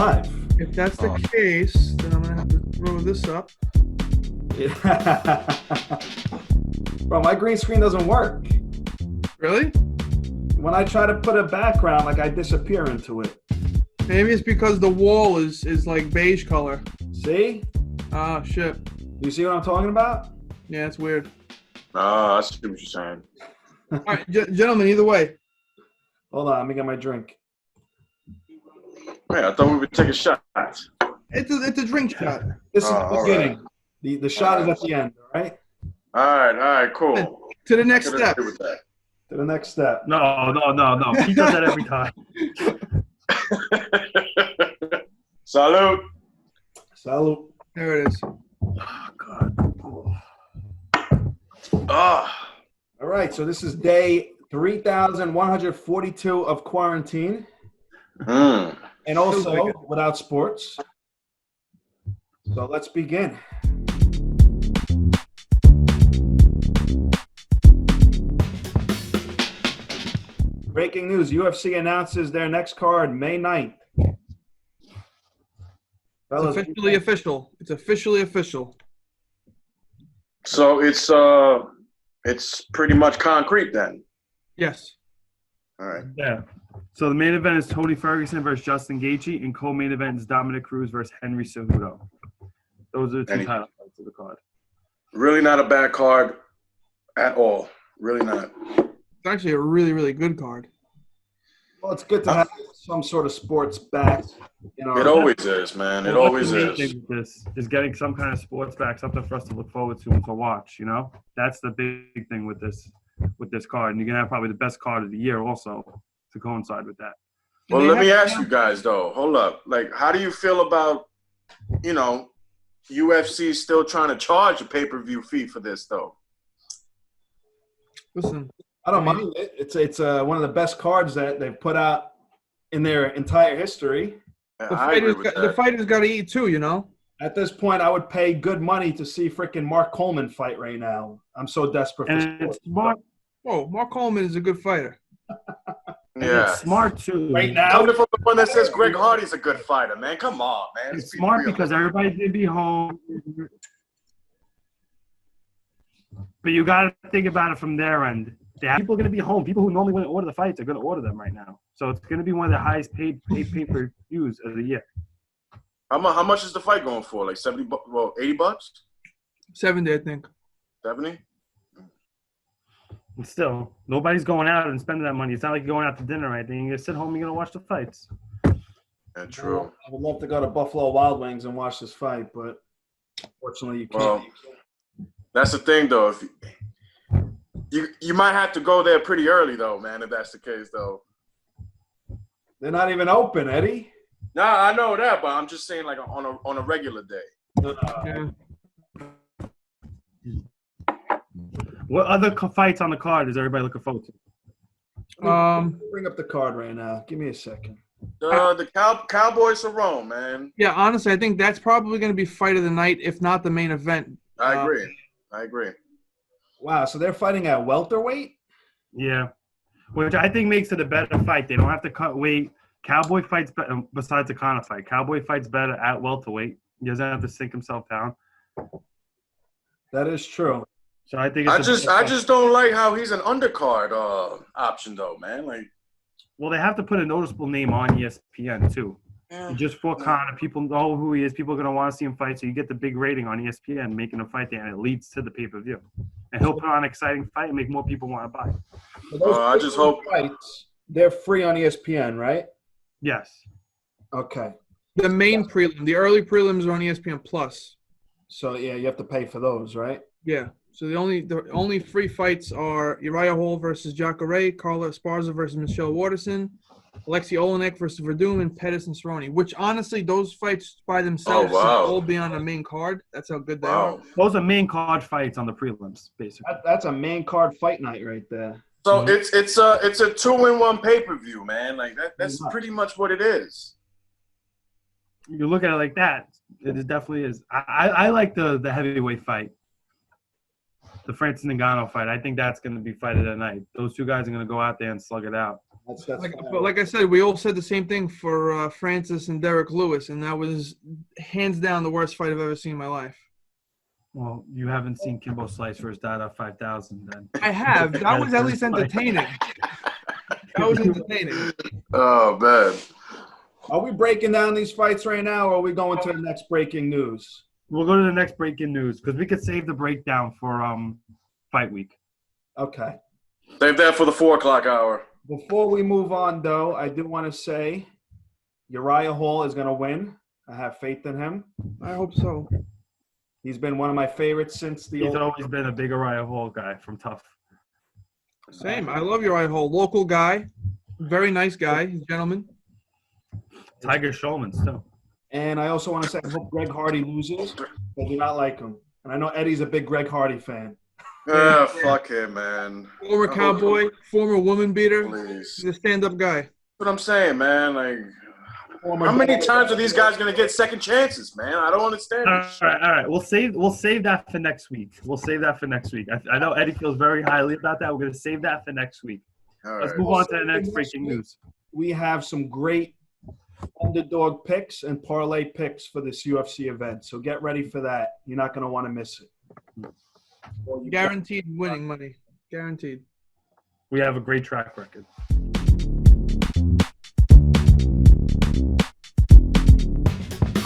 live. If that's the case, then I'm gonna have to throw this up. Bro, my green screen doesn't work. Really? When I try to put a background, like I disappear into it. Maybe it's because the wall is like beige color. See? Ah, shit. You see what I'm talking about? Yeah, it's weird. I see what you're saying. All right, gentlemen, either way. Hold on, let me get my drink. Hey, I thought we would take a shot. It's a drink shot. This is the all beginning. The shot is at the end, all right? All right, cool. To the next I can step. agree with that. To the next step. No. He does that every time. Salute. Salute. There it is. Oh, God. Ah, All right, so this is day 3,142 of quarantine, and also without sports. So let's begin. Breaking news, UFC announces their next card May 9th. Fellas, It's officially official. It's officially official. so it's pretty much concrete then. Yes. All right. Yeah. So the main event is Tony Ferguson versus Justin Gaethje, and co-main event is Dominic Cruz versus Henry Cejudo. Those are the two title fights of the card. Really not a bad card at all. Really not. It's actually a really, really good card. well, it's good to have some sort of sports back. It always is, man. It always the main is. thing with this is getting some kind of sports back, something for us to look forward to and to watch. You know, that's the big thing with this card, and you're gonna have probably the best card of the year also to coincide with that. Well, let me ask you guys though. Hold up. Like, how do you feel about, UFC still trying to charge a pay-per-view fee for this though? Listen, I don't mind it. It's one of the best cards that they've put out in their entire history. Yeah, the I agree with that. fighters got to eat too, you know? At this point, I would pay good money to see freaking Mark Coleman fight right now. I'm so desperate for And sports. it's smart. Oh, Mark Coleman is a good fighter. And Yeah. it's smart too. Right now, Coming from the one that says Greg Hardy's a good fighter, man. Come on, man. It's Let's be smart real. because everybody's gonna be home. But you got to think about it from their end. People are going to be home. People who normally wouldn't order the fights are going to order them right now. So it's going to be one of the highest paid pay-per-views of the year. How much is the fight going for? Like $80? 70, I think. 70? And still, nobody's going out and spending that money. It's not like you're going out to dinner or anything. You're going to sit home and you're going to watch the fights. Yeah, true. I would love to go to Buffalo Wild Wings and watch this fight, but unfortunately, you can't. Well, that's the thing, though. If you might have to go there pretty early, though, man. If that's the case, though. They're not even open, Eddie. Nah, I know that, but I'm just saying, like on a regular day. Yeah. What other fights on the card is everybody looking forward to? Bring up the card right now. Give me a second. The Cowboys are wrong, man. Yeah, honestly, I think that's probably going to be fight of the night, if not the main event. I agree. Wow, so they're fighting at welterweight? Yeah. Which I think makes it a better fight. They don't have to cut weight. Cowboy fights better, besides the Conor fight. Cowboy fights better at welterweight. He doesn't have to sink himself down. That is true. So I think I just don't like how he's an undercard option, though, man. Like, well, they have to put a noticeable name on ESPN too. yeah. Just for Conor, people know who he is. People are going to want to see him fight, so you get the big rating on ESPN making a fight there, and it leads to the pay-per-view. And he'll put on an exciting fight and make more people want to buy. So those I just hope fights, they're free on ESPN, right? Yes. Okay. The main prelim, the early prelims are on ESPN Plus. So, yeah, you have to pay for those, right? Yeah. So the only free fights are Uriah Hall versus Jacare, Carla Esparza versus Michelle Waterson, Alexei Olenek versus Verdum, and Pettis and Cerrone. Which honestly, those fights by themselves should all be on the main card. That's how good they are. Those are main card fights on the prelims, basically. That's a main card fight night right there. so. It's a 2-in-1 pay-per-view, man. Like that's pretty much what it is. You look at it like that, it definitely is. I like the heavyweight fight. The Francis Ngannou fight. I think that's going to be fight of the night. Those two guys are going to go out there and slug it out. But like I said, we all said the same thing for Francis and Derek Lewis, and that was hands down the worst fight I've ever seen in my life. Well, you haven't seen Kimbo Slice versus Dada 5000 then. I have. That was at least entertaining. That was entertaining. Oh, man. Are we breaking down these fights right now, or are we going to the next breaking news? We'll go to the next breaking news because we could save the breakdown for fight week. Okay. Save that for the 4 o'clock hour. Before we move on, though, I do want to say Uriah Hall is going to win. I have faith in him. I hope so. He's been one of my favorites since the He's always been a big Uriah Hall guy from Tough. Same. I love Uriah Hall. Local guy. Very nice guy. Gentleman. Tiger Shulman's too. And I also want to say I hope Greg Hardy loses. I do not like him. And I know Eddie's a big Greg Hardy fan. Yeah, fuck him, man. Former cowboy, former woman beater. Please. He's a stand-up guy. That's what I'm saying, man. Like, how many times are these guys going to get second chances, man? I don't understand. All right. We'll save that for next week. I know Eddie feels very highly about that. We're going to save that for next week. All Let's right. move on to the next breaking news. We have some great underdog picks and parlay picks for this UFC event. So get ready for that. You're not going to want to miss it. Guaranteed winning money. Guaranteed. We have a great track record.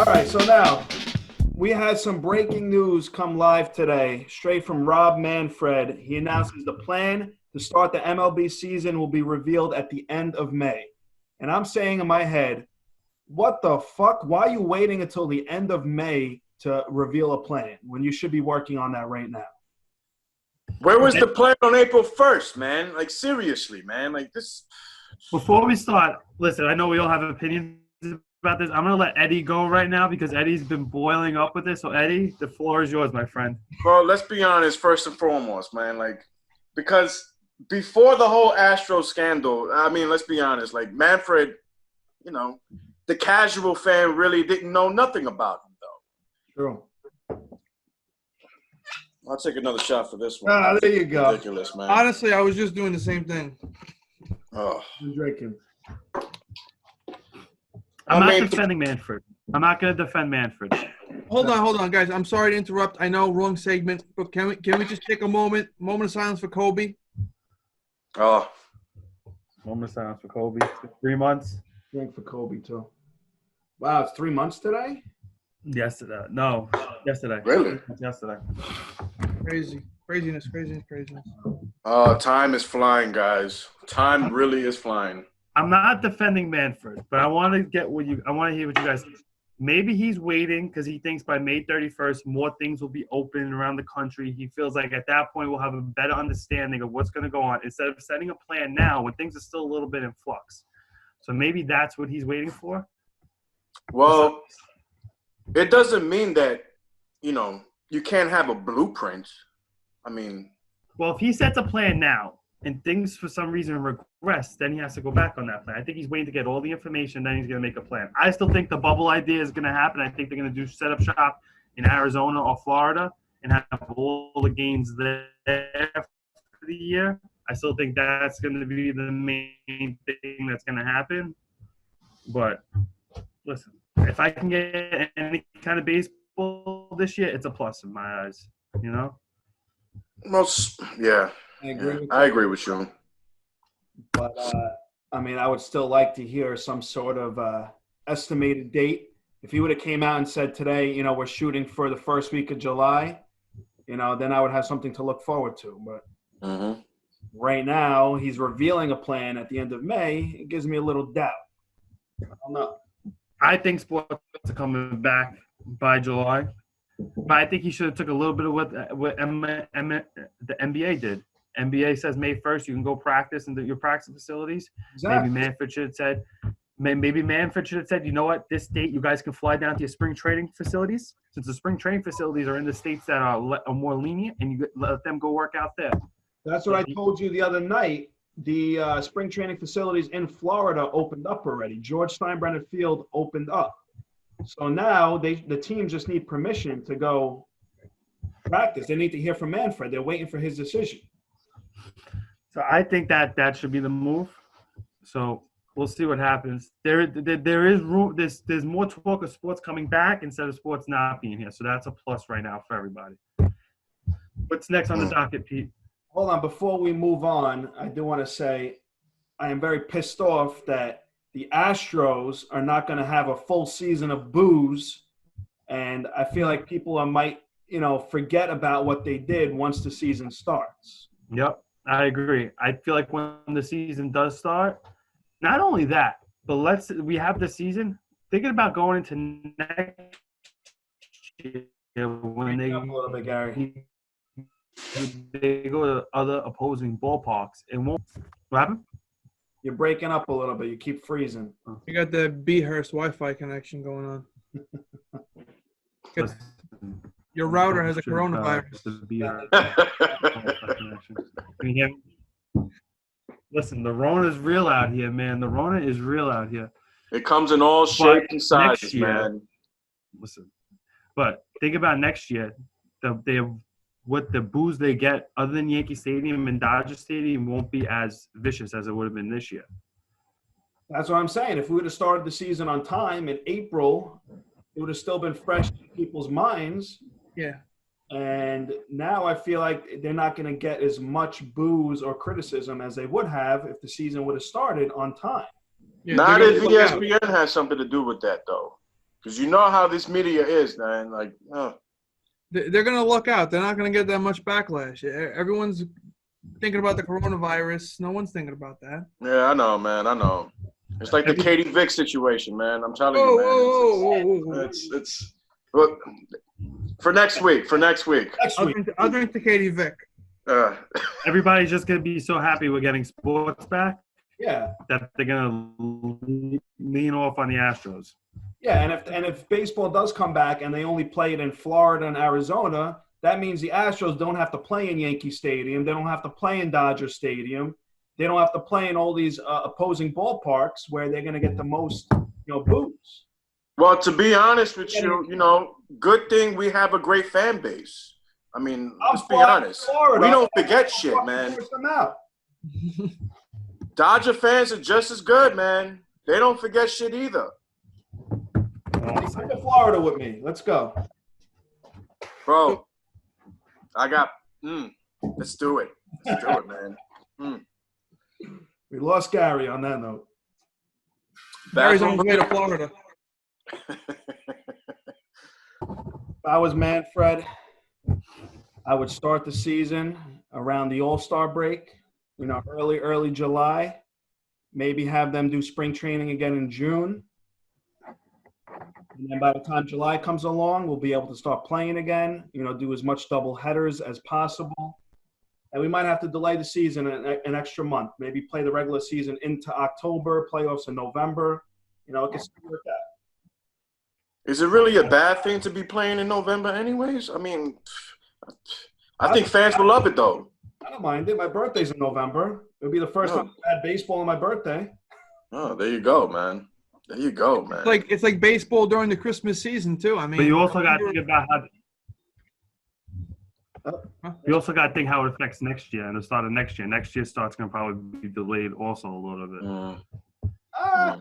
All right, so now we had some breaking news come live today, straight from Rob Manfred. He announces the plan to start the MLB season will be revealed at the end of May. And I'm saying in my head, what the fuck? Why are you waiting until the end of May to reveal a plan when you should be working on that right now? Where was the plan on April 1st, man? Like, seriously, man. Like, this. Before we start, listen, I know we all have opinions about this. I'm going to let Eddie go right now because Eddie's been boiling up with this. So, Eddie, the floor is yours, my friend. Bro, let's be honest, first and foremost, man. Like, because before the whole Astro scandal, I mean, let's be honest. Like, Manfred, you know, the casual fan really didn't know nothing about him, though. True. I'll take another shot for this one. There you go. Ridiculous, man. Honestly, I was just doing the same thing. Oh. I'm drinking. I'm not defending Manfred. I'm not going to defend Manfred. Hold on, guys. I'm sorry to interrupt. I know, wrong segment, but can we just take a moment of silence for Kobe? Oh. Moment of silence for Kobe. 3 months. Drink for Kobe, too. Wow, it's 3 months today? Yesterday. Really? Yesterday. Craziness. Time is flying, guys. Time really is flying. I'm not defending Manfred, but I want to hear what you guys think. Maybe he's waiting because he thinks by May 31st, more things will be open around the country. He feels like at that point we'll have a better understanding of what's going to go on instead of setting a plan now when things are still a little bit in flux. So maybe that's what he's waiting for. Well, it doesn't mean that, you know, you can't have a blueprint. I mean. Well, if he sets a plan now and things for some reason regress, then he has to go back on that plan. I think he's waiting to get all the information, then he's going to make a plan. I still think the bubble idea is going to happen. I think they're going to do set up shop in Arizona or Florida and have all the games there for the year. I still think that's going to be the main thing that's going to happen. But listen, if I can get any kind of baseball this year, it's a plus in my eyes, you know? Most, yeah. I agree with you. But, I mean, I would still like to hear some sort of estimated date. If he would have came out and said today, you know, we're shooting for the first week of July, you know, then I would have something to look forward to. But right now, he's revealing a plan at the end of May. It gives me a little doubt. I don't know. I think sports are coming back by July. But I think he should have took a little bit of what the NBA did. NBA says May 1st you can go practice in your practice facilities. Exactly. Maybe Manfred should have said, you know what, this date you guys can fly down to your spring training facilities. Since the spring training facilities are in the states that are more lenient, and you let them go work out there. That's what I told you the other night. The spring training facilities in Florida opened up already. George Steinbrenner Field opened up. So now the teams just need permission to go practice. They need to hear from Manfred. They're waiting for his decision. So I think that should be the move. So we'll see what happens. There is room. There's more talk of sports coming back instead of sports not being here. So that's a plus right now for everybody. What's next on the docket, Pete? Hold on. Before we move on, I do want to say I am very pissed off that the Astros are not going to have a full season of booze, and I feel like people might, forget about what they did once the season starts. Yep, I agree. I feel like when the season does start, not only that, but we have the season. Thinking about going into next year when they a little bit, Gary. They go to other opposing ballparks. It won't. What happened? You're breaking up a little bit. You keep freezing. You got the Behurst Wi-Fi connection going on. Your router has a coronavirus. Can you hear me? Listen, the Rona is real out here, man. The Rona is real out here. It comes in all shapes and sizes, man. Listen, but think about next year. What the booze they get other than Yankee Stadium and Dodger Stadium won't be as vicious as it would have been this year. That's what I'm saying. If we would have started the season on time in April, it would have still been fresh in people's minds. Yeah. And now I feel like they're not going to get as much booze or criticism as they would have if the season would have started on time. Yeah, not if ESPN has something to do with that, though. Because you know how this media is, man. Like, They're going to look out. They're not going to get that much backlash. Everyone's thinking about the coronavirus. No one's thinking about that. Yeah, I know, man. I know. It's like the Katie Vick situation, man. I'm telling you, man. It's look for next week. I'll drink the Katie Vick. Everybody's just going to be so happy we're getting sports back. Yeah. That they're going to lean off on the Astros. Yeah, and if baseball does come back and they only play it in Florida and Arizona, that means the Astros don't have to play in Yankee Stadium. They don't have to play in Dodger Stadium. They don't have to play in all these opposing ballparks where they're going to get the most, booze. Well, to be honest with you, good thing we have a great fan base. I mean, let's be honest. Florida, we don't forget shit, man. Dodger fans are just as good, man. They don't forget shit either. Come to Florida with me. Let's go. Bro, I got let's do it. Let's do it, man. We lost Gary on that note. Gary's on his way to Florida. If I was Manfred, I would start the season around the All-Star break, early July. Maybe have them do spring training again in June. And then by the time July comes along, we'll be able to start playing again, do as much double headers as possible. And we might have to delay the season an extra month, maybe play the regular season into October, playoffs in November. It can still work out. Is it really a bad thing to be playing in November anyways? I mean, I think fans will love it, though. I don't mind it. My birthday's in November. It'll be the first time I've had baseball on my birthday. Oh, there you go, man. There you go, man. It's like baseball during the Christmas season, too. I mean, but you also got to think about you also got to think how it affects next year and the start of next year. Next year's start's going to probably be delayed also a little bit. I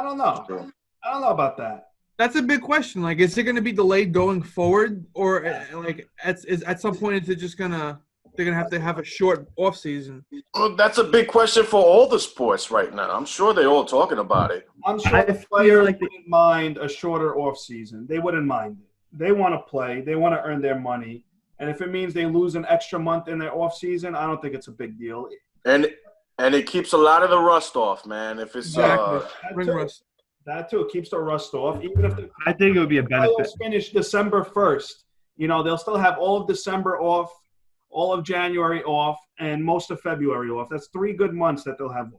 don't know. I don't know about that. That's a big question. Like, is it going to be delayed going forward, or at some point is it just they're gonna have a short off season? Well, that's a big question for all the sports right now. I'm sure they're all talking about it. I'm sure the players wouldn't mind a shorter off season. They wouldn't mind it. They want to play. They want to earn their money. And if it means they lose an extra month in their off season, I don't think it's a big deal. And it keeps a lot of the rust off, man. If it's rust. That too, it keeps the rust off. Even if I think it would be a benefit. Finish December 1st. They'll still have all of December off, all of January off, and most of February off. That's 3 good months that they'll have.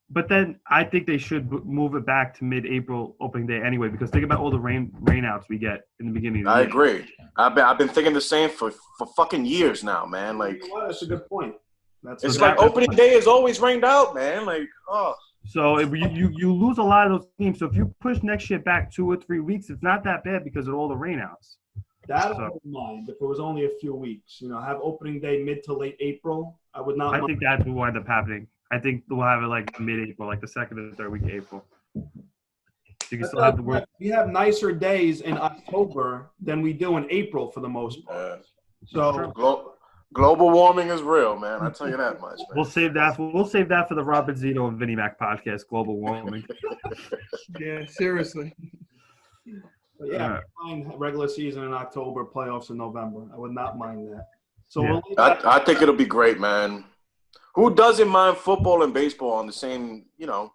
But then I think they should move it back to mid-April opening day anyway, because think about all the rainouts we get in the beginning of the year. I agree. I've been thinking the same for fucking years now, man. Like, that's a good point. It's like opening day is always rained out, man. Like, So if you lose a lot of those games. So if you push next year back 2 or 3 weeks, it's not that bad because of all the rainouts. That I wouldn't mind if it was only a few weeks. Have opening day mid to late April. I would not. I think that's what will end up happening. I think we'll have it like mid-April, like the second or third week of April. So you can still have the work. We have nicer days in October than we do in April for the most part. So global warming is real, man. I tell you that much. Man. We'll save that for the Robert Zito and Vinnie Mac podcast. Global warming. Yeah, seriously. But yeah, I mind regular season in October, playoffs in November. I would not mind that. So I think it'll be great, man. Who doesn't mind football and baseball on the same, Yeah.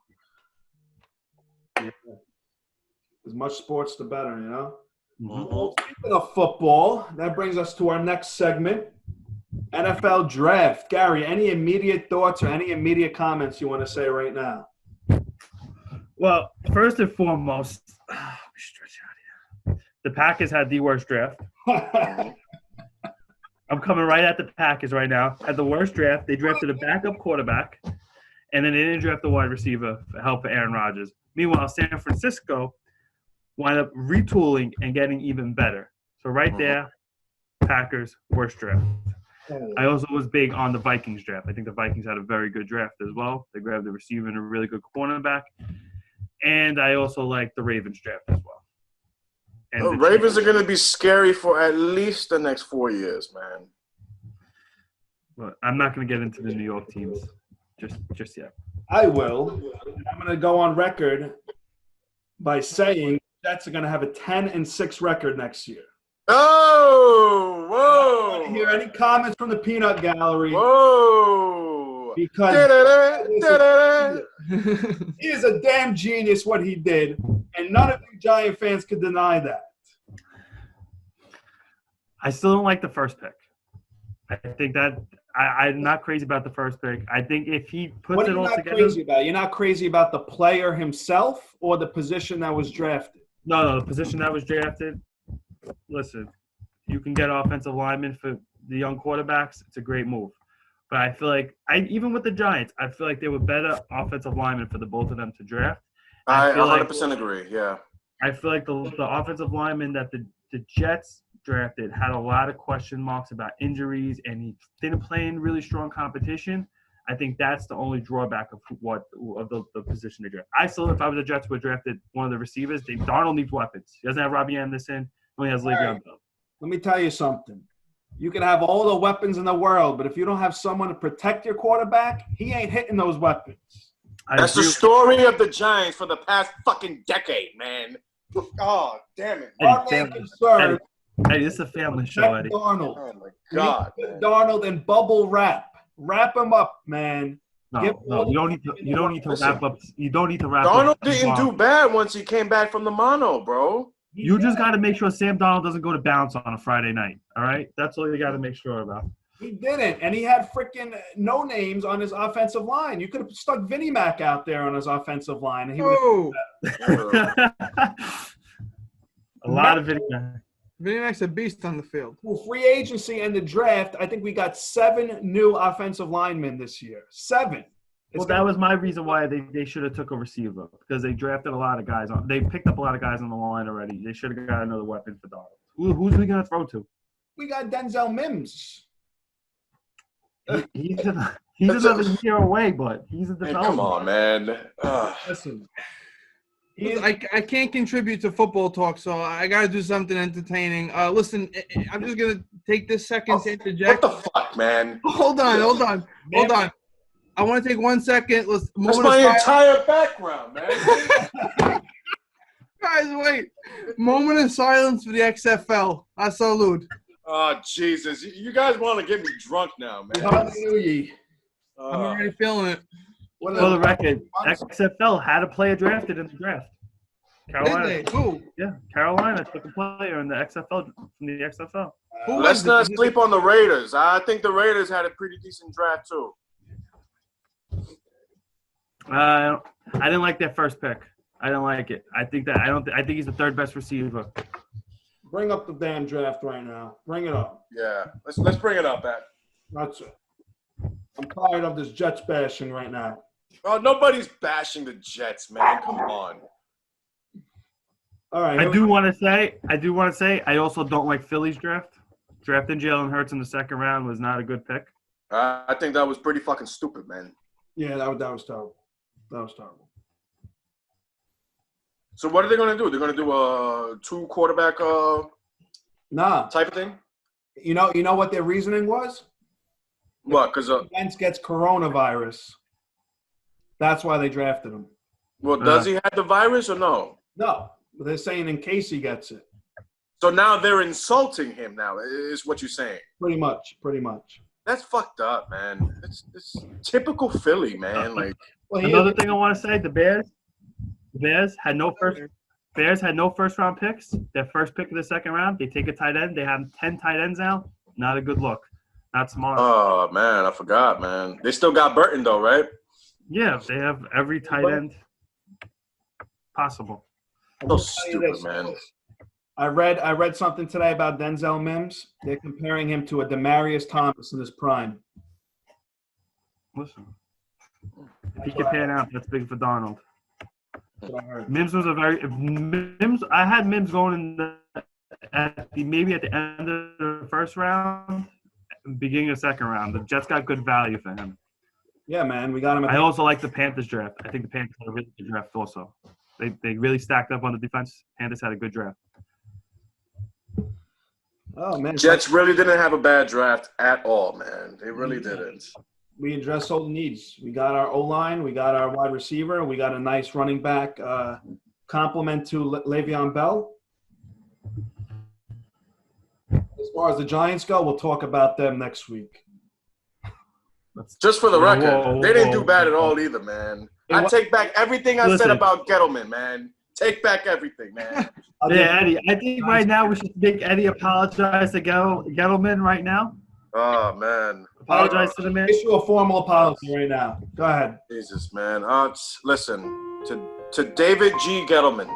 As much sports, the better, Mm-hmm. Well, speaking of football, that brings us to our next segment, NFL Draft. Gary, any immediate thoughts or any immediate comments you want to say right now? Well, first and foremost, stretch out here. The Packers had the worst draft. I'm coming right at the Packers right now. Had the worst draft. They drafted a backup quarterback, and then they didn't draft a wide receiver for help for Aaron Rodgers. Meanwhile, San Francisco wound up retooling and getting even better. So right there, Packers, worst draft. I also was big on the Vikings draft. I think the Vikings had a very good draft as well. They grabbed a receiver and a really good cornerback. And I also like the Ravens draft as well. And the Ravens are going to be scary for at least the next 4 years, man. But I'm not going to get into the New York teams just yet. I will. I'm going to go on record by saying Jets are going to have a 10-6 record next year. Oh, whoa! I don't hear any comments from the peanut gallery. Whoa! Because he is a damn genius what he did, and none of you Giant fans could deny that. I still don't like the first pick. I think that I'm not crazy about the first pick. I think if he puts it all together. What are you not crazy about? You're not crazy about the player himself or the position that was drafted? No, the position that was drafted. Listen, you can get offensive linemen for the young quarterbacks. It's a great move. But I feel like, even with the Giants, I feel like they were better offensive linemen for the both of them to draft. I 100% agree, yeah. I feel like the offensive linemen that the Jets drafted had a lot of question marks about injuries, and he didn't play in really strong competition. I think that's the only drawback of the position they draft. I still, if I was the Jets, would have drafted one of the receivers. Darnold needs weapons. He doesn't have Robbie Anderson. He only has Le'Veon Bell. Let me tell you something. You can have all the weapons in the world, but if you don't have someone to protect your quarterback, he ain't hitting those weapons. That's the story of the Giants for the past fucking decade, man. Oh, damn it. Hey, this is a family show, Eddie. Darnold. Oh, my God. Darnold and bubble wrap. Wrap him up, man. No, you don't need to wrap up. You don't need to wrap Darnold up. Darnold didn't do bad once he came back from the mono, bro. You just got to make sure Sam Darnold doesn't go to bounce on a Friday night, all right? That's all you got to make sure about. He didn't, and he had freaking no names on his offensive line. You could have stuck Vinnie Mac out there on his offensive line, and he would have a lot of Vinnie Mac. Vinnie Mac's a beast on the field. Well, free agency and the draft, I think we got 7 new offensive linemen this year. 7. Well, that was my reason why they should have took a receiver, because they drafted a lot of guys on. They picked up a lot of guys on the line already. They should have got another weapon for Darnold. Who's we gonna throw to? We got Denzel Mims. He's another year away, but he's a development. Come on, man. Listen, I can't contribute to football talk, so I got to do something entertaining. Listen, I'm just going to take this second to interject. What the fuck, man? Hold on. I want to take 1 second. That's my entire background, man. Guys, wait. Moment of silence for the XFL. I salute. Oh, Jesus. You guys want to get me drunk now, man. Hallelujah. I'm already feeling it. For the record, XFL had a player drafted in the draft. Carolina. Did they? Who? Yeah, Carolina took a player in the XFL from the XFL. Let's not sleep on the Raiders. I think the Raiders had a pretty decent draft too. I didn't like that first pick. I didn't like it. I think he's the third best receiver. Bring up the damn draft right now. Bring it up. Yeah, let's bring it up, man. That's it. I'm tired of this Jets bashing right now. Oh, nobody's bashing the Jets, man. Come on. All right. I do want to say, I also don't like Philly's draft. Drafting Jalen Hurts in the second round was not a good pick. I think that was pretty fucking stupid, man. Yeah, that was terrible. That was terrible. So what are they going to do? They're going to do a 2-quarterback type of thing? You know what their reasoning was? What? Because Wentz gets coronavirus. That's why they drafted him. well, does he have the virus or no? No, they're saying in case he gets it. So now they're insulting him. Now is what you're saying? Pretty much. That's fucked up, man. It's typical Philly, man. Like Another thing I want to say: the Bears had no first round picks. Their first pick of the second round, they take a tight end. They have 10 tight ends now. Not a good look. Not smart. oh man, I forgot, man. They still got Burton though, right? Yeah, they have every tight end possible. So stupid, man. I read something today about Denzel Mims. They're comparing him to a Demaryius Thomas in his prime. Listen, if he can pan out, that's big for Donald. That's what I heard. I had Mims going maybe at the end of the first round, beginning of the second round. The Jets got good value for him. Yeah, man, we got him. I also like the Panthers draft. I think the Panthers had a really good draft also. They really stacked up on the defense. Panthers had a good draft. Oh man, Jets really didn't have a bad draft at all, man. They really didn't. we addressed all the needs. We got our O-line, we got our wide receiver, we got a nice running back complement to Le'Veon Bell. As far as the Giants go, we'll talk about them next week. Just for the record, whoa, they didn't whoa, do bad at whoa. all either, man. I take back everything I said Listen. about Gettleman, man. Take back everything, man. Yeah, Eddie. I think right now we should make Eddie apologize to Gettleman right now. Oh, man. Apologize to the man. Issue a formal apology right now. Go ahead. Jesus, man. Listen, to David G. Gettleman,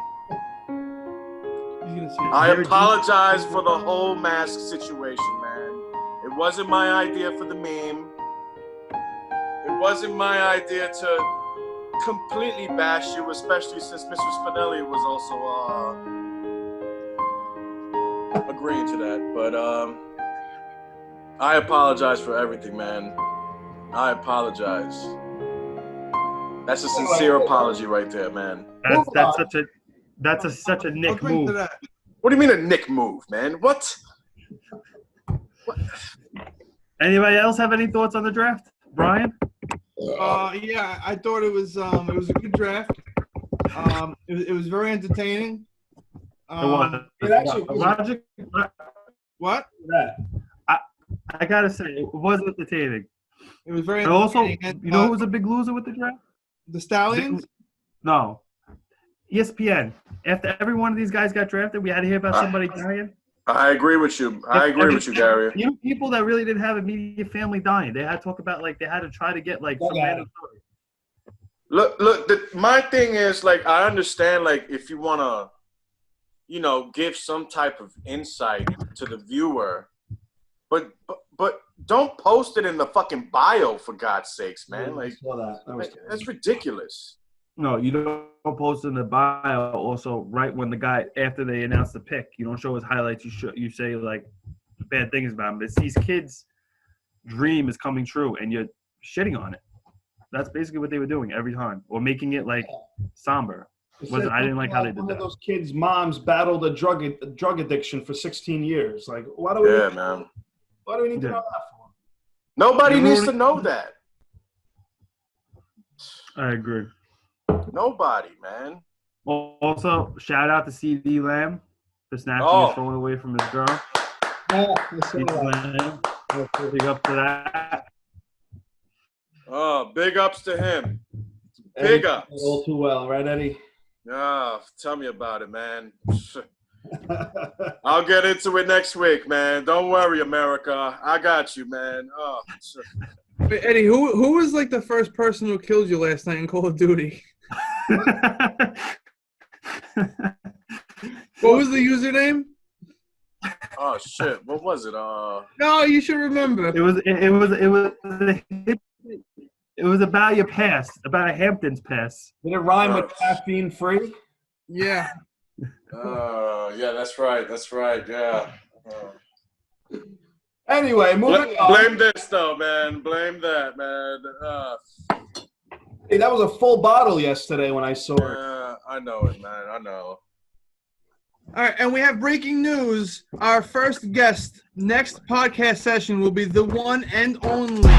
I apologize for the whole mask situation, man. It wasn't my idea for the meme. It wasn't my idea to completely bash you, especially since Mr. Spinelli was also agreeing to that. But I apologize for everything, man. I apologize. That's a sincere apology right there, man. That's such a Nick I'll drink to move. that. What do you mean a Nick move, man? What? Anybody else have any thoughts on the draft, Brian? Yeah, I thought it was a good draft. It was very entertaining. It actually was Logic. What? that. I gotta say, it was entertaining. It was very But also, entertaining. And, you know who was a big loser with the draft? the Stallions? No. ESPN. After every one of these guys got drafted, we had to hear about somebody dying. I agree with you. I agree with you, Gary. You know, people that really didn't have immediate family dying. They had to talk about, like, they had to try to get, like, some random story. Look. My thing is, like, I understand, like, if you want to, you know, give some type of insight to the viewer, but don't post it in the fucking bio, for God's sakes, man. Like, that's ridiculous. No, you don't post in the bio. Also, right when the guy after they announce the pick, you don't show his highlights. You say like bad things about him. It's these kids' dream is coming true, and you're shitting on it. That's basically what they were doing every time, or making it like somber. I didn't like how they did One that. of those kids' moms battled a drug addiction for 16 years. Like, why do we? Yeah, man. Why do we need to know that for? Nobody needs to know that. I agree. Nobody, man. Also, shout out to CD Lamb for snatching his phone away from his girl. CD Lamb, big up to that. Oh, big ups to him. Big ups. All too well, right, Eddie? Oh, tell me about it, man. I'll get into it next week, man. Don't worry, America. I got you, man. Oh, Wait, Eddie, who was like the first person who killed you last night in Call of Duty? What was the username? oh shit. What was it? No, you should remember. It was It was about your pass, about a Hamptons pass. Did it rhyme with caffeine free? Yeah. Yeah, that's right. That's right. Yeah. Anyway, moving on. Blame this though, man. Blame that, man. Hey, that was a full bottle yesterday when I saw it. Yeah, I know it, man. I know. All right, and we have breaking news. Our first guest next podcast session will be the one and only.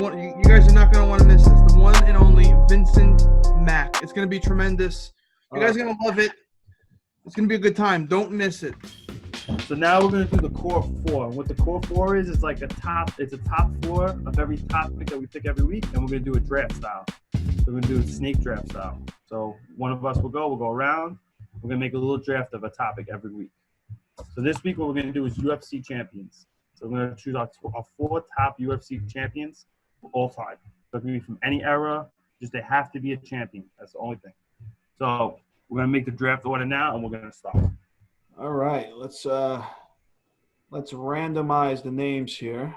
You guys are not going to want to miss this. The one and only Vincent Mack. It's going to be tremendous. You guys are going to love it. It's going to be a good time. Don't miss it. So now we're going to do the core four. And what the core four is like it's a top four of every topic that we pick every week, and we're going to do a draft style. So we're going to do a snake draft style. So one of us we'll go around. We're going to make a little draft of a topic every week. So this week what we're going to do is UFC Champions. So we're going to choose our 4 top UFC champions of all time. So it can be from any era, just they have to be a champion. That's the only thing. So we're going to make the draft order now, and we're going to start. All right, let's randomize the names here.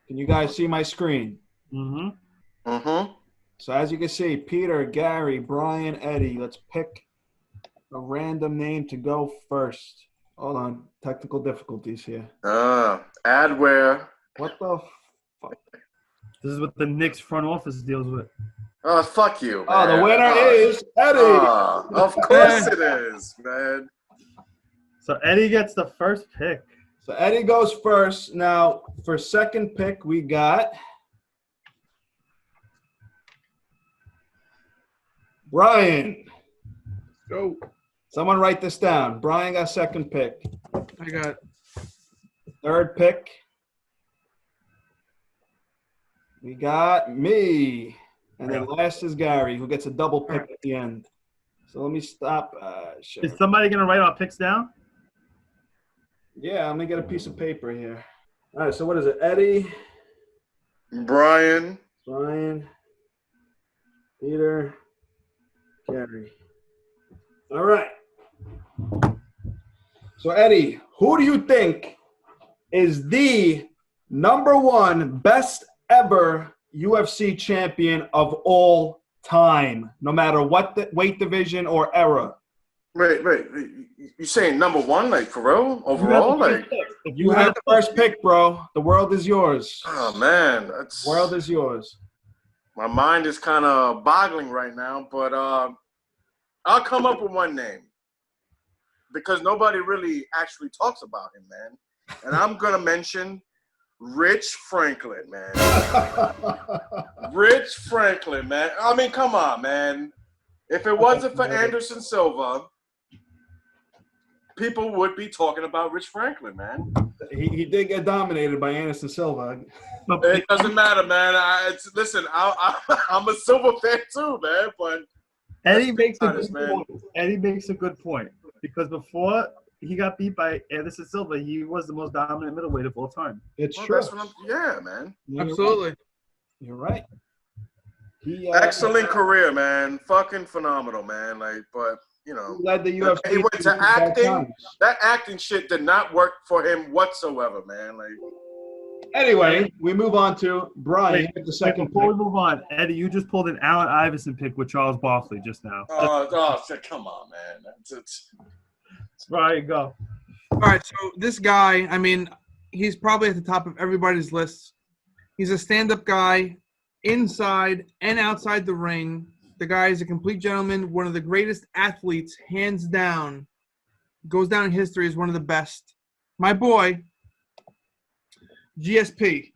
Can you guys see my screen? Mm-hmm. Mm-hmm. So as you can see, Peter, Gary, Brian, Eddie. Let's pick a random name to go first. Hold on, technical difficulties here. Add where? What the fuck? This is what the Knicks front office deals with. Oh, fuck you, man. Oh, the winner is Eddie. Of course it is, man. So Eddie gets the first pick. So Eddie goes first. Now, for second pick, we got Brian. Go. Someone write this down. Brian got second pick. I got Third pick, we got me. And then last is Gary, who gets a double pick at the end. So let me stop. Is somebody going to write our picks down? Yeah, let me get a piece of paper here. All right, so what is it? Eddie, Brian, Peter, Gary. All right. So, Eddie, who do you think is the #1 best ever UFC champion of all time, no matter what the weight division or era? Wait. You saying #1, like for real? Overall, like You have the first pick, bro. The world is yours. oh man, The world is yours. my mind is kind of boggling right now. But I'll come up with one name because nobody really actually talks about him, man. And I'm gonna mention Rich Franklin, man. Rich Franklin, man. I mean, come on, man. If it wasn't for Anderson Silva, people would be talking about Rich Franklin, man. He did get dominated by Anderson Silva. It doesn't matter, man. I'm a Silva fan too, man. But Eddie makes a good point. Eddie makes a good point because before he got beat by Anderson Silva, he was the most dominant middleweight of all time. It's well, true. that's what yeah, man. absolutely. You're right. He Excellent career, man. Fucking phenomenal, man. Like, but you know, He led the UFC. he went to through bad acting. times. That acting shit did not work for him whatsoever, man. Like, Anyway, we move on to Brian with the second Before we pick. move on, Eddie, you just pulled an Allen Iverson pick with Charles Barkley just now. come on, man. It's Right, go. All right, so this guy, I mean, he's probably at the top of everybody's list. He's a stand-up guy inside and outside the ring. The guy is a complete gentleman, one of the greatest athletes, hands down. Goes down in history as one of the best. My boy, GSP.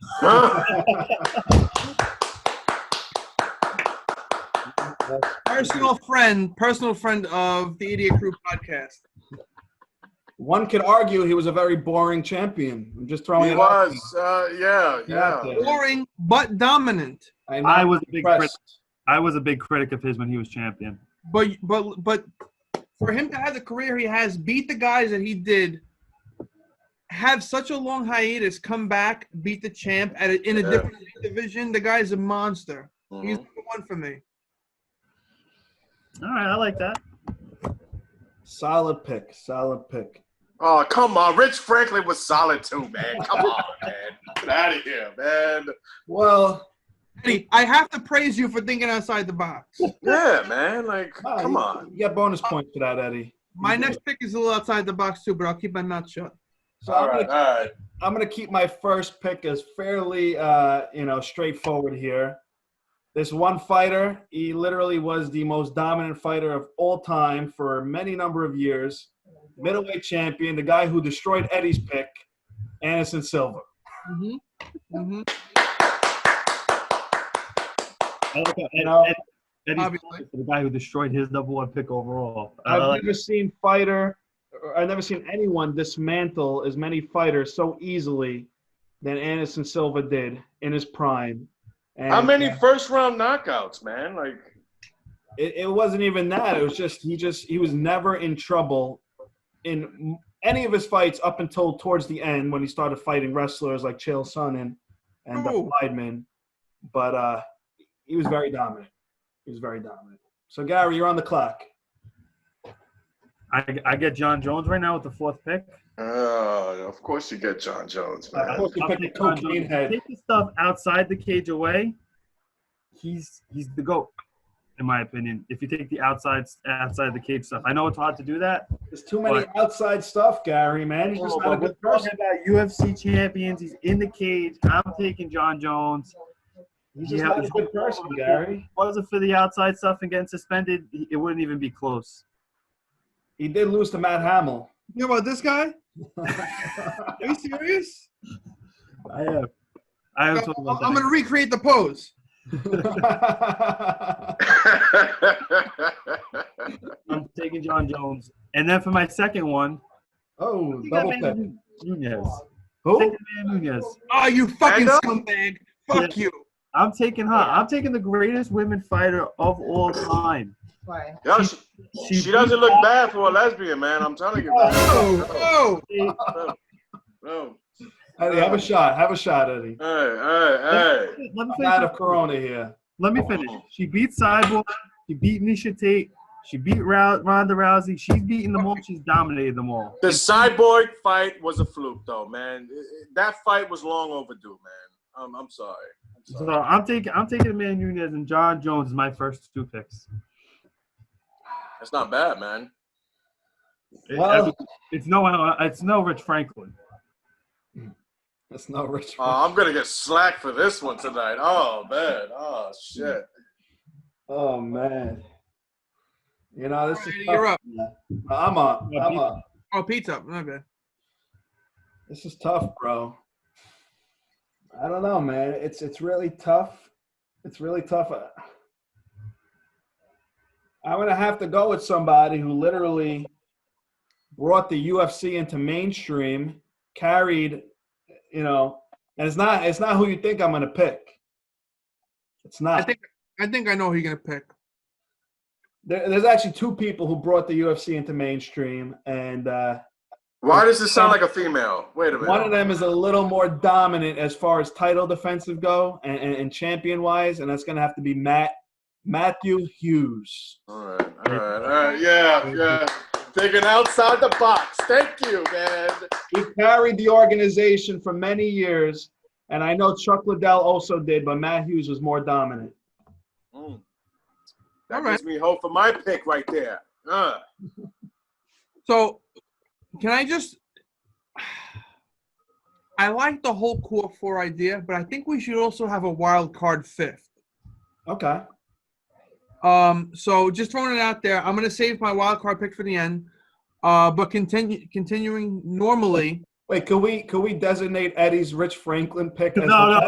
Personal friend of the Idiot Crew podcast. One could argue he was a very boring champion. I'm just throwing he it out was, there. yeah. Boring but dominant. I was a big critic. Impressed. I was a big critic of his when he was champion. But for him to have the career he has, beat the guys that he did, have such a long hiatus, come back, beat the champ in a different division, the guy's a monster. Mm-hmm. He's #1 for me. All right, I like that. Solid pick. Oh, come on. Rich Franklin was solid too, man. Come on, man. Get out of here, man. Well, Eddie, I have to praise you for thinking outside the box. Yeah, man. Like, come on. You get bonus points for that, Eddie. My next pick is a little outside the box too, but I'll keep my mouth shut. So All right. I'm gonna keep my first pick as fairly, straightforward here. This one fighter, he literally was the most dominant fighter of all time for many number of years. Middleweight champion, the guy who destroyed Eddie's pick, Anderson Silva. Mm-hmm. Mm-hmm. Eddie's the guy who destroyed his number one pick overall. I've never seen anyone dismantle as many fighters so easily than Anderson Silva did in his prime. And how many first-round knockouts, man? Like, it wasn't even that. It was just he was never in trouble in any of his fights up until towards the end when he started fighting wrestlers like Chael Sonnen and Weidman. But he was very dominant. So, Gary, you're on the clock. I get John Jones right now with the fourth pick. Of course you get John Jones, man. Of course you pick the cocaine head. Take the stuff outside the cage away. He's the GOAT, in my opinion. If you take the outside the cage stuff, I know it's hard to do that. There's too many outside stuff, Gary. Man, he's just not a good person. About UFC champions, he's in the cage. I'm taking John Jones. He's just not a good person, Gary. If it wasn't for the outside stuff and getting suspended, it wouldn't even be close. He did lose to Matt Hamill. You know about this guy? Are you serious? I am. I'm going to recreate the pose. I'm taking John Jones. And then for my second one, double pick. Nunez. Who? Taking Man Nunez. Oh, you fucking scumbag. Fuck you. I'm taking her. I'm taking the greatest women fighter of all time. Why? Yo, she doesn't look bad for a lesbian, man. I'm telling you. Oh. No. Eddie, have a shot, Eddie. Hey. I'm out of Corona here. Let me finish. She beat Cyborg. She beat Misha Tate. She beat Ronda Rousey. She's beaten them all. She's dominated them all. The Cyborg fight was a fluke, though, man. That fight was long overdue, man. I'm sorry. So I'm taking Amanda Nunez, and John Jones is my first two picks. That's not bad, man. Well, it's no Rich Franklin. That's not Rich. I'm gonna get slack for this one tonight. Oh man. Oh shit. Oh man. You know this is. You're up. I'm up. Oh, Pete's up. Not bad. This is tough, bro. I don't know, man. It's really tough. It's really tough. I'm gonna have to go with somebody who literally brought the UFC into mainstream, carried, and it's not who you think I'm gonna pick. It's not. I think I know who you're gonna pick. There's actually two people who brought the UFC into mainstream, and why does this sound like a female? Wait a minute. One of them is a little more dominant as far as title defensive go and champion wise, and that's gonna have to be Matthew Hughes. All right. Yeah. Thinking outside the box. Thank you, man. He carried the organization for many years, and I know Chuck Liddell also did, but Matt Hughes was more dominant. That gives me hope for my pick right there. So, can I just – I like the whole core four idea, but I think we should also have a wild card fifth. Okay. So just throwing it out there, I'm going to save my wild card pick for the end. But continuing normally. Wait, could we designate Eddie's Rich Franklin pick as No.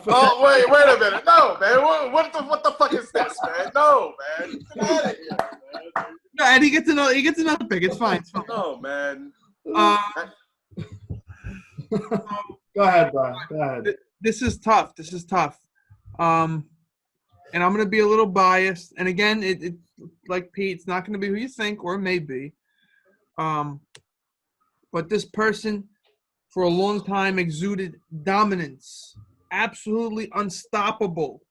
Oh, wait a minute. No, man. What the fuck is this, man? No, man. Get out of here, man. No, Eddie gets another pick. It's fine. No, man. Go ahead, Brian. Go ahead. This is tough. And I'm going to be a little biased. And again, it like Pete, it's not going to be who you think, or it may be. But this person, for a long time, exuded dominance. Absolutely unstoppable.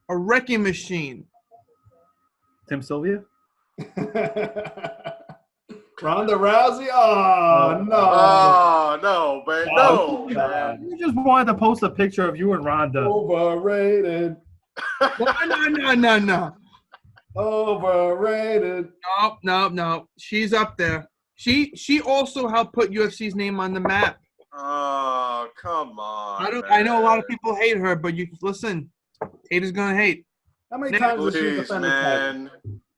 A wrecking machine. Tim Sylvia? Ronda Rousey? Oh, no. Oh, no, man. Oh, No, God. man. You just wanted to post a picture of you and Ronda. Overrated. No. Overrated. No. She's up there. She also helped put UFC's name on the map. Oh, come on. I know a lot of people hate her, but you listen. Haters gonna hate. How many times has she Please, defended title? man.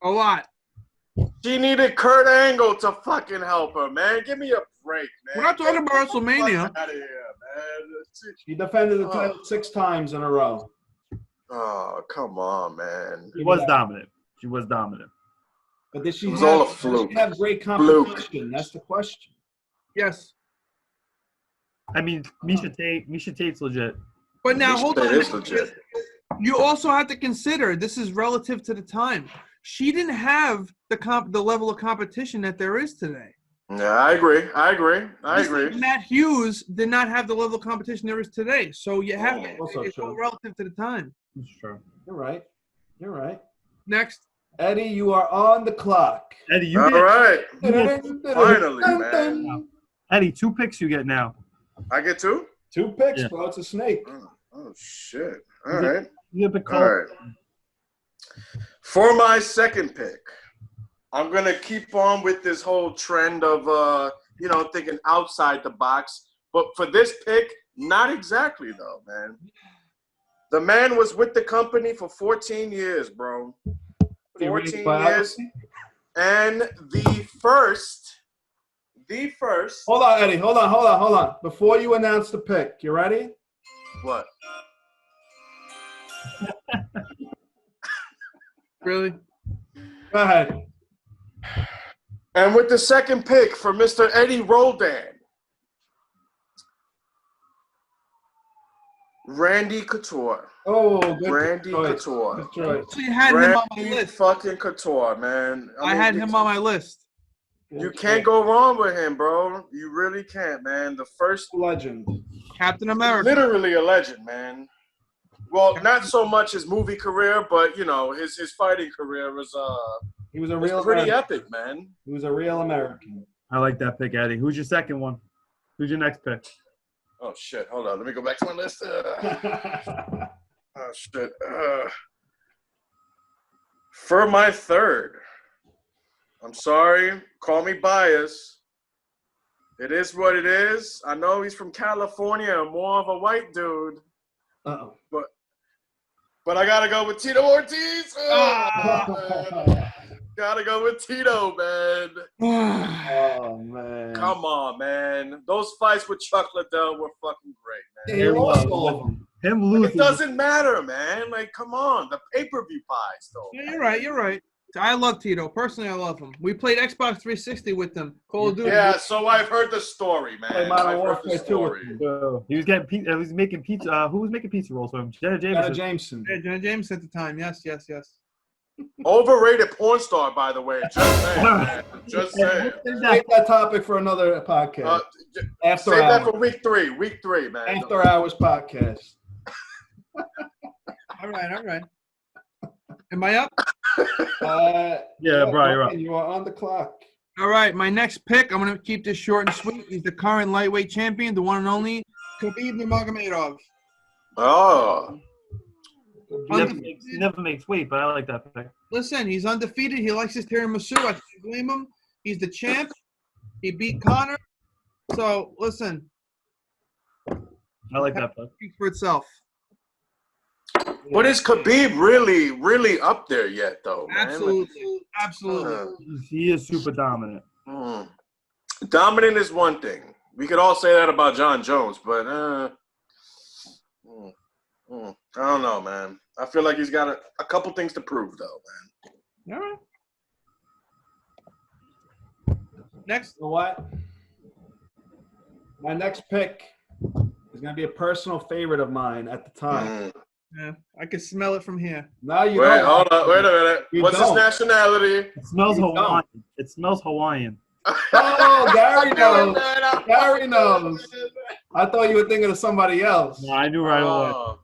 A lot. She needed Kurt Angle to fucking help her, man. Give me a break, man. We're not talking about WrestleMania. Fuck out of here, man. She defended the title 6 times in a row. Oh, come on, man. She was dominant. She was dominant. But did she It was have, all a did fluke. she have great competition? That's the question. Yes. I mean, Misha Tate's legit. But now hold That on. is legit. You also have to consider this is relative to the time. She didn't have the level of competition that there is today. Yeah, I agree. Matt Hughes did not have the level of competition there is today. So you have to. Also It's true. all relative to the time. That's true. You're right. Next. Eddie, you are on the clock. Eddie, you All get right. Finally, Finally, man. Eddie, 2 picks you get now. I get 2? 2 picks, Yeah. bro. It's a snake. Oh, shit. All right. You get the All right. For my second pick, I'm going to keep on with this whole trend of, thinking outside the box. But for this pick, not exactly, though, man. The man was with the company for 14 years, bro. 14 years. And the first. Hold on, Eddie. Hold on. Before you announce the pick, you ready? What? Really? Go ahead. And with the second pick for Mr. Eddie Roldan, Randy Couture. Oh, good Randy choice. Couture. Good choice. Actually had him on my Randy list. fucking Couture, man. I had him on my list. You can't go wrong with him, bro. You really can't, man. The first, Legend. Captain America. literally a legend, man. Well, not so much his movie career, but his fighting career was He was a was real pretty American. epic, man. He was a real American. I like that pick, Eddie. Who's your second one? Who's your next pick? Oh shit! Hold on, let me go back to my list. Oh shit! For my third, I'm sorry. Call me biased. It is what it is. I know he's from California, more of a white dude, Uh-oh. but I gotta go with Tito Ortiz. Man. Gotta go with Tito, man. Oh, man. Come on, man. Those fights with Chuck Liddell were fucking great, man. He lost all of them. Him losing. It doesn't matter, man. Like, come on. The pay-per-view pies, though. Yeah, you're right. I love Tito. Personally, I love him. We played Xbox 360 with them. Call of Duty. Yeah, so I've heard the story, man. Play Modern I've heard Warfare the 2 with story. him. He was getting pizza. He was making pizza. Who was making pizza rolls for him? Jenna Jameson. Jameson. Yeah, John James at the time. Yes. Overrated porn star, by the way. Just saying, man. Just saying. Save that topic for another podcast. After Save that hours. for week 3. Week 3, man. After hours podcast. All right. Am I up? Yeah, Brian, you're up. You are on the clock. All right. My next pick, I'm going to keep this short and sweet. He's the current lightweight champion, the one and only Khabib Nurmagomedov. Oh. He never makes weight, but I like that pick. Listen, he's undefeated. He likes his tiramisu. I can't blame him. He's the champ. He beat Connor. So, listen. I like that pick. Speaks for itself. But is Khabib really, really up there yet, though, man? Absolutely. He is super dominant. Dominant is one thing. We could all say that about John Jones, but I don't know, man. I feel like he's got a couple things to prove, though, man. All right. Next. You know what? My next pick is going to be a personal favorite of mine at the time. Yeah, I can smell it from here. Now you Wait, don't. hold on. Wait a minute. You What's don't. his nationality? It smells You Hawaiian. It smells Hawaiian. Oh, Gary knows. Man, Gary knows. I thought you were thinking of somebody else. No, I knew right away. Oh.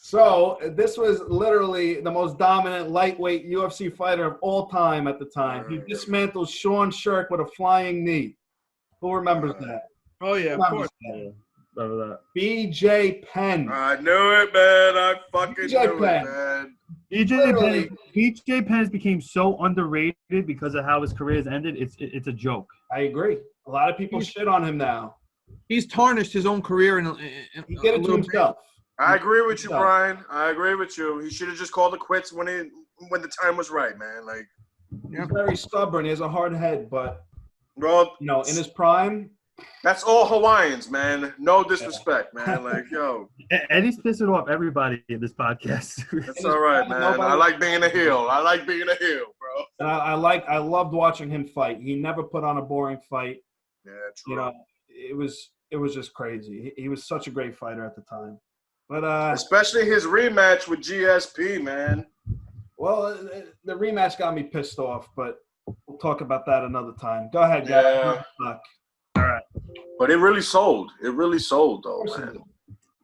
So this was literally the most dominant lightweight UFC fighter of all time at the time. He dismantled Sean Shirk with a flying knee. Who remembers that? Oh yeah, of course. Remember that. BJ Penn. I knew it, man. I fucking BJ knew Penn. it, man. BJ Penn became so underrated because of how his career has ended. It's a joke. I agree. A lot of people shit on him now. He's tarnished his own career He did it to himself. I agree with you, Brian. I agree with you. He should have just called it quits when the time was right, man. Like, he's very stubborn. He has a hard head, but well, in his prime, that's all Hawaiians, man. No disrespect, man. Like, yo, Eddie's pissing off everybody in this podcast. that's all right, man. I like being a heel. Bro. And I loved watching him fight. He never put on a boring fight. Yeah, true. It was just crazy. He was such a great fighter at the time. But especially his rematch with GSP, man. Well, the rematch got me pissed off, but we'll talk about that another time. Go ahead, guys. Yeah. All right. But it really sold. It really sold, though, man.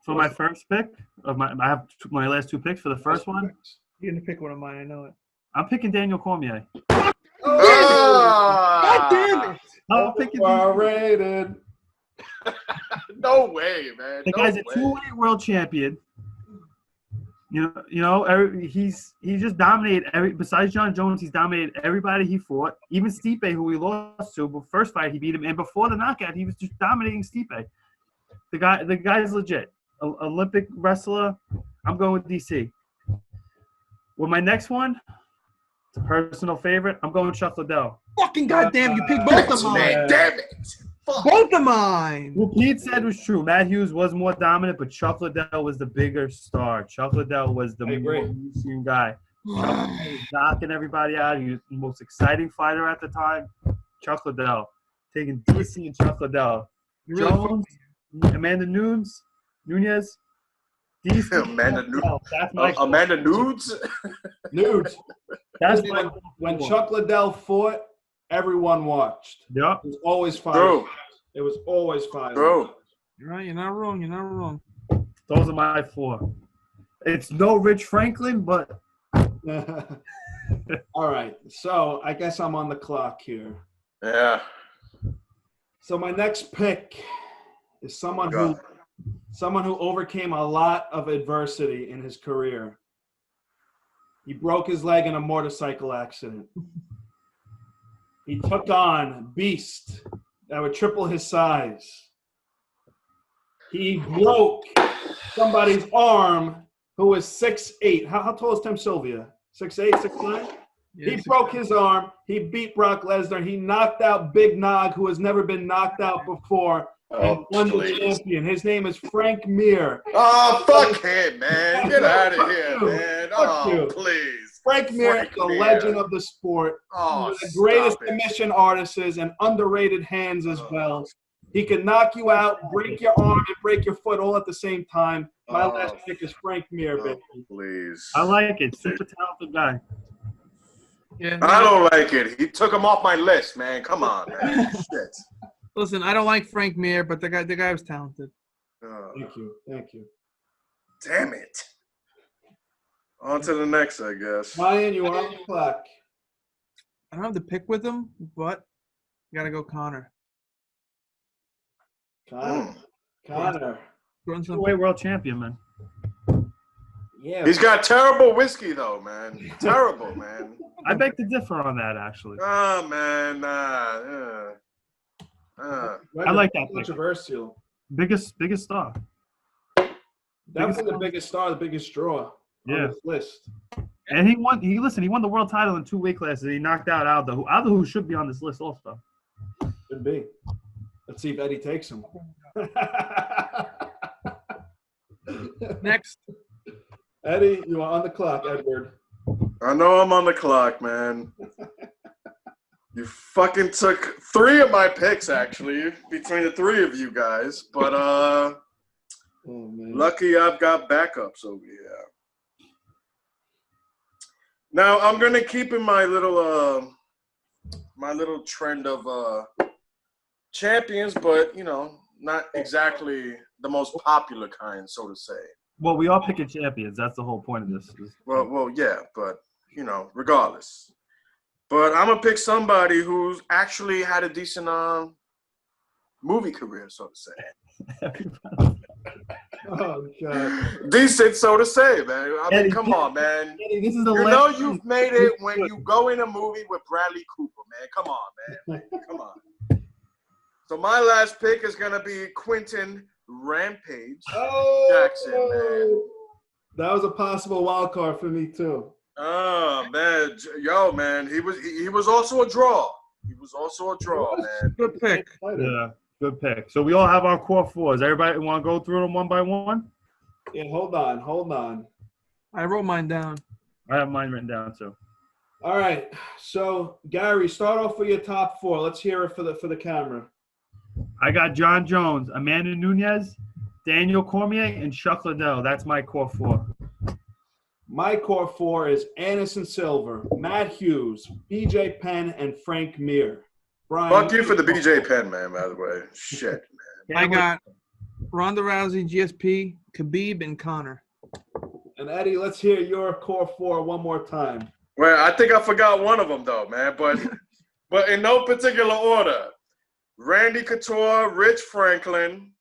For my first pick I have my last two picks. For the first one, You're gonna pick one of mine. I know it. I'm picking Daniel Cormier. God damn it! I'm picking rated. No way, man. the guy's a two-weight world champion. He's just dominated besides John Jones, he's dominated everybody he fought. Even Stipe, who he lost to, but first fight he beat him, and before the knockout, he was just dominating Stipe. The guy's legit. Olympic wrestler. I'm going with DC. With my next one, it's a personal favorite. I'm going with Chuck Liddell. Fucking goddamn! You picked both of mine. Damn it! Both of mine. What Pete said was true. Matt Hughes was more dominant, but Chuck Liddell was the bigger star. Chuck Liddell was the more mainstream guy. Chuck Liddell was knocking everybody out. He was the most exciting fighter at the time. Chuck Liddell. Taking DC and Chuck Liddell. Jones, Amanda Nunes, DC. Amanda Nudes. That's my Amanda Nudes? Nudes. That's when Chuck Liddell fought, everyone watched. Yep. It was always fire. True. It was always fire. True. You're right. You're not wrong. Those are my four. It's no Rich Franklin, but All right. So I guess I'm on the clock here. Yeah. So my next pick is someone who overcame a lot of adversity in his career. He broke his leg in a motorcycle accident. He took on Beast that would triple his size. He broke somebody's arm who was 6'8". How tall is Tim Sylvia? 6'8", 6'9"? Yeah, He broke his arm. He beat Brock Lesnar. He knocked out Big Nog, who has never been knocked out before, and won the champion. His name is Frank Mir. Oh, fuck him, man. Get out of here, man. Oh, please. Frank Mir is a legend of the sport. Oh, One of the greatest submission artists and underrated hands as well. He can knock you out, break your arm, and break your foot all at the same time. My last pick is Frank Mir, baby. Please. I like it. Super talented guy. Yeah. I don't like it. He took him off my list, man. Come on, man. Shit. Listen, I don't like Frank Mir, but the guy was talented. Thank you. Damn it. On to the next, I guess. Ryan, you are on the clock. I don't have to pick with him, but you gotta go Connor. Connor. Two-weight world champion, man. Yeah. He's got terrible whiskey, though, man. Terrible, man. I beg to differ on that, actually. Oh, man. I like that pick. Controversial. Biggest star. Definitely the biggest star, the biggest draw on this list. And he won the world title in 2 weight classes. He knocked out Aldo, who should be on this list also. Could be. Let's see if Eddie takes him. Next. Eddie, you are on the clock, Edward. I know I'm on the clock, man. You fucking took 3 of my picks, actually, between the 3 of you guys. But lucky I've got backups over here. Now I'm gonna keep in my little trend of champions, but not exactly the most popular kind, so to say. Well, we are picking champions. That's the whole point of this. Well, yeah, but regardless. But I'm gonna pick somebody who's actually had a decent movie career, so to say. Oh God. Decent, so to say, man. I mean, Eddie, come on, man. Eddie, this is the You last know time. you've made it when you go in a movie with Bradley Cooper, man. Come on, man. Come on. So my last pick is gonna be Quentin Rampage Jackson, man. That was a possible wild card for me too. Oh man, yo, man, he was also a draw. He was also a draw, man. Good pick. Yeah, good pick. So we all have our core fours. Everybody want to go through them one by one? Yeah, hold on. I wrote mine down. I have mine written down too. All right. So Gary, start off with your top four. Let's hear it for the camera. I got John Jones, Amanda Nunes, Daniel Cormier, and Chuck Liddell. That's my core four. My core four is Anderson Silva, Matt Hughes, BJ Penn, and Frank Mir. Brian, Fuck you for the BJ Penn, man, by the way. Shit, man. I got Ronda Rousey, GSP, Khabib, and Connor. And Eddie, let's hear your core four one more time. Well, I think I forgot one of them, though, man. But in no particular order. Randy Couture, Rich Franklin,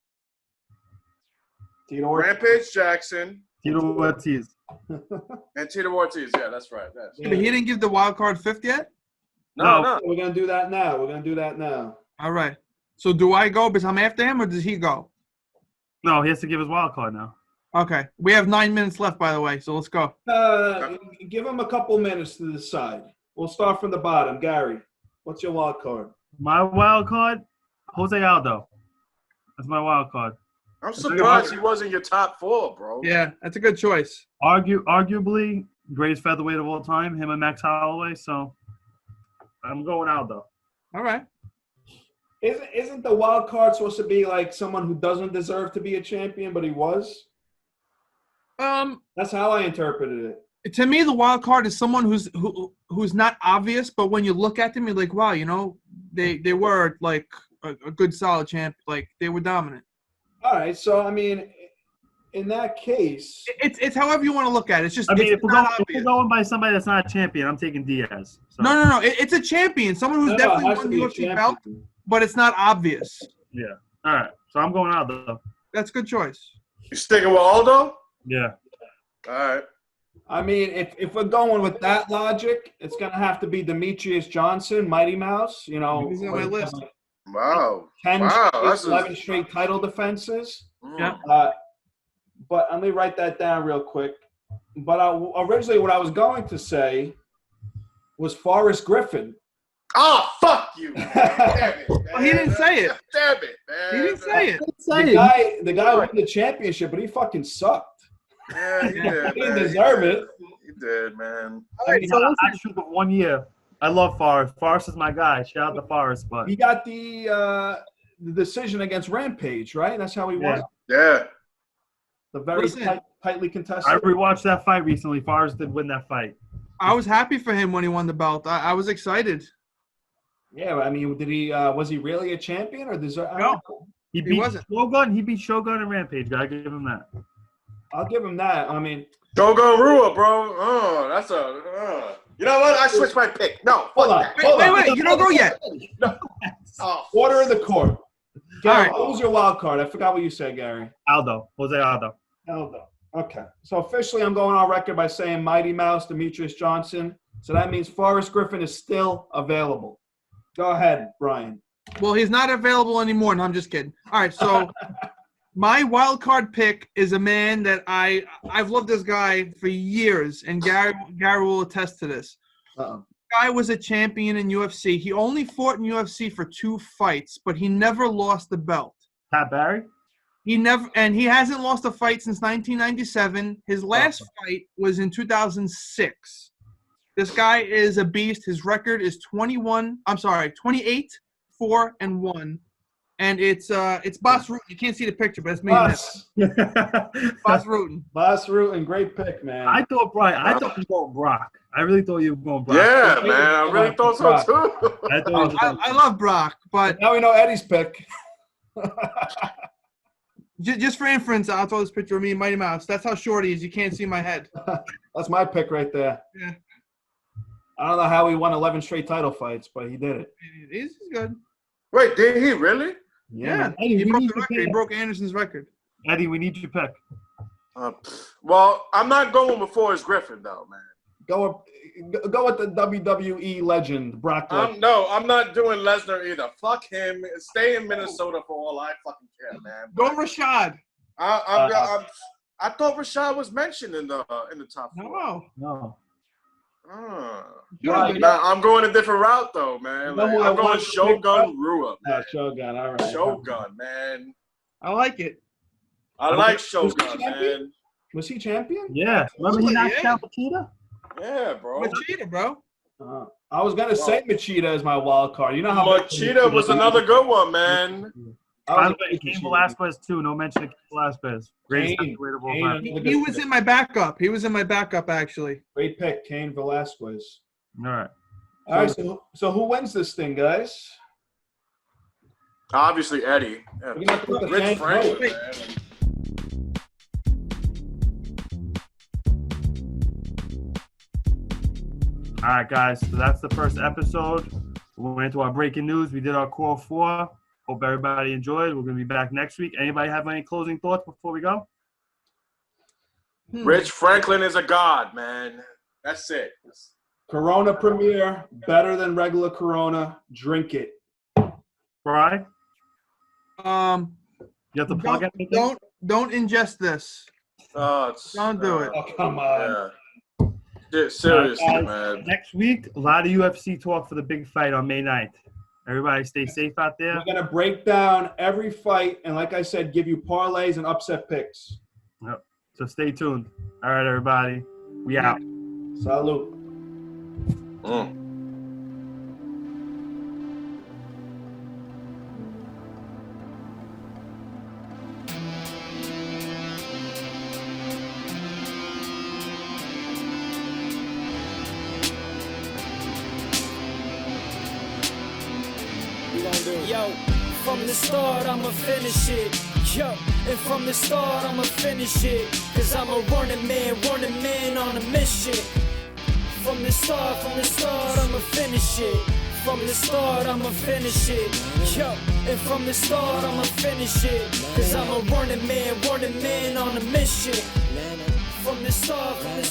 Rampage Jackson, Tito Ortiz. and Tito Ortiz. Yeah, that's right. But he didn't give the wild card fifth yet? No. We're going to do that now. All right. So do I go because I'm after him, or does he go? No, he has to give his wild card now. Okay. We have 9 minutes left, by the way, so let's go. Give him a couple minutes to decide. We'll start from the bottom. Gary, what's your wild card? My wild card, Jose Aldo. That's my wild card. I'm surprised he wasn't your top four, bro. Yeah, that's a good choice. Arguably, greatest featherweight of all time, him and Max Holloway. So I'm going Aldo. All right. Isn't the wild card supposed to be like someone who doesn't deserve to be a champion, but he was? That's how I interpreted it. To me, the wild card is someone who's not obvious, but when you look at them, you're like, wow, they were like a good solid champ, like they were dominant. All right, so I mean, in that case, it's however you want to look at it. It's just if it's we're going by somebody that's not a champion, I'm taking Diaz. So. No. It's a champion, someone who's definitely won the UFC belt, but it's not obvious. Yeah. All right. So I'm going Aldo. That's a good choice. You sticking with Aldo? Yeah. All right. I mean, if we're going with that logic, it's gonna have to be Demetrius Johnson, Mighty Mouse. He's on my list. Wow. 11 straight title defenses. Yeah. But let me write that down real quick. But originally what I was going to say was Forrest Griffin. Oh, fuck you. Damn it, man. Well, he didn't say it. Damn it, man. He didn't say it. The guy won the championship, but he fucking sucked. Yeah, he did, He man. didn't deserve it. He did, man. I shoot for 1 year. I love Forrest. Forrest is my guy. Shout out to Forrest. But He got the decision against Rampage, right? That's how he won. Yeah. The very tightly contested. I rewatched that fight recently. Forrest did win that fight. I was happy for him when he won the belt. I was excited. Yeah, I mean, did he? Was he really a champion, or No. He beat wasn't. Shogun. He beat Shogun and Rampage. Gotta give him that. I'll give him that. I mean, Shogun Rua, bro. Oh, that's a. You know what? I switched my pick. No. hold on. Wait. You don't go yet. Oh, Order of the court. Gary, All right. what was your wild card? I forgot what you said, Gary. Aldo. Jose Aldo. Aldo. Okay. So officially, I'm going on record by saying Mighty Mouse, Demetrius Johnson. So that means Forrest Griffin is still available. Go ahead, Brian. Well, he's not available anymore. No, I'm just kidding. All right, so my wild card pick is a man that I've loved this guy for years, and Gary will attest to this. Uh-oh. Guy was a champion in UFC. He only fought in UFC for 2 fights, but he never lost the belt. Pat Barry. He hasn't lost a fight since 1997. His last fight was in 2006. This guy is a beast. His record is 28, 4-1. And it's Boss Rutan. You can't see the picture, but it's me. Boss Rutan. Boss Rutan, great pick, man. I thought you were going Brock. I really thought you were going Brock. yeah, man. I really thought so, too. I I love Brock, but now we know Eddie's pick. Just for inference, I'll throw this picture of me and Mighty Mouse. That's how short he is. You can't see my head. That's my pick right there. Yeah. I don't know how he won 11 straight title fights, but he did it. He's good. Wait, did he really? Yeah. Eddie, He we broke need the your record. He pick. broke Anderson's record. Eddie, we need your pick. Well, I'm not going with Forrest Griffin though, man. Go with the WWE legend, Brock Lesnar. I'm not doing Lesnar either. Fuck him. Stay in Minnesota for all I fucking care, man. Go Rashad. I thought Rashad was mentioned in the top four. No. Right. Nah, I'm going a different route though, man. Like, No, I'm going want to Shogun Rua. Shogun, all right. Shogun, man. I like it. I like Was he Shogun, champion? man. Was he champion? Yeah. Remember he knocked out Machida? Yeah, bro. Machida, bro. I was gonna say Machida as my wild card. You know how Machida was another good one, man. By the way, Cain Velasquez too. No mention of Cain Velasquez. Greatest heavyweight of all time. He was in my backup. He was in my backup, actually. Great pick, Cain Velasquez. All right. All right, so who wins this thing, guys? Obviously, Eddie. Yeah. We're gonna have to let the Rich fans Franklin, vote. man. All right, guys. So that's the first episode. We went into our breaking news. We did our core four. Hope everybody enjoyed. We're gonna be back next week. Anybody have any closing thoughts before we go? Rich Franklin is a god, man. That's it. Corona Premier, better than regular Corona. Drink it. Brian? You have to plug anything? Don't ingest this. Don't do it. Oh, come on. Yeah, seriously, Guys, man. Next week, a lot of UFC talk for the big fight on May 9th. Everybody stay safe out there. We're going to break down every fight and, like I said, give you parlays and upset picks. Yep. So stay tuned. All right, everybody. We out. Salute. Yo, from the start, I'ma finish it. Yo, and from the start, I'ma finish it. Cause I'm a running man on a mission. From the start, I'ma finish it. From the start, I'ma finish it. Yo, and from the start, I'ma finish it. Cause I'm a running man on a mission. From the start, I'ma